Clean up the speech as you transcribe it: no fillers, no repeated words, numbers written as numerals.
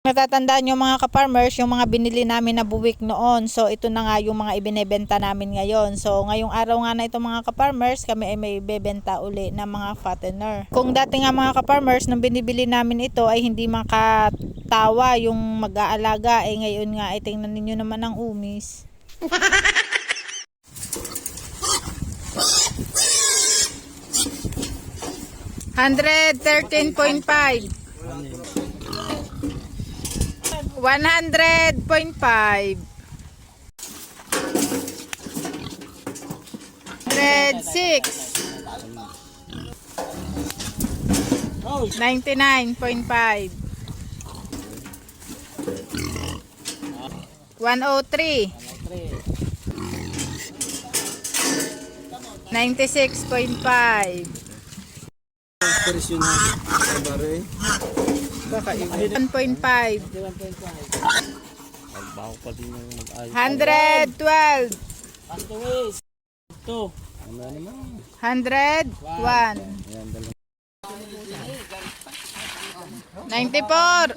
Natatandaan nyo mga ka-farmers, yung mga binili namin na buwik noon. So ito na nga yung mga ibinebenta namin ngayon. So ngayong araw nga na ito mga ka-farmers, kami ay may bebenta uli ng mga fattener. Kung dati nga mga ka-farmers, nung binibili namin ito ay hindi makatawa yung mag-aalaga. Ngayon nga ay tingnan ninyo naman ang umis. 113.5. 100.5. 106. 99.5. 103. 96.5. 1.5. 112. 101. 94.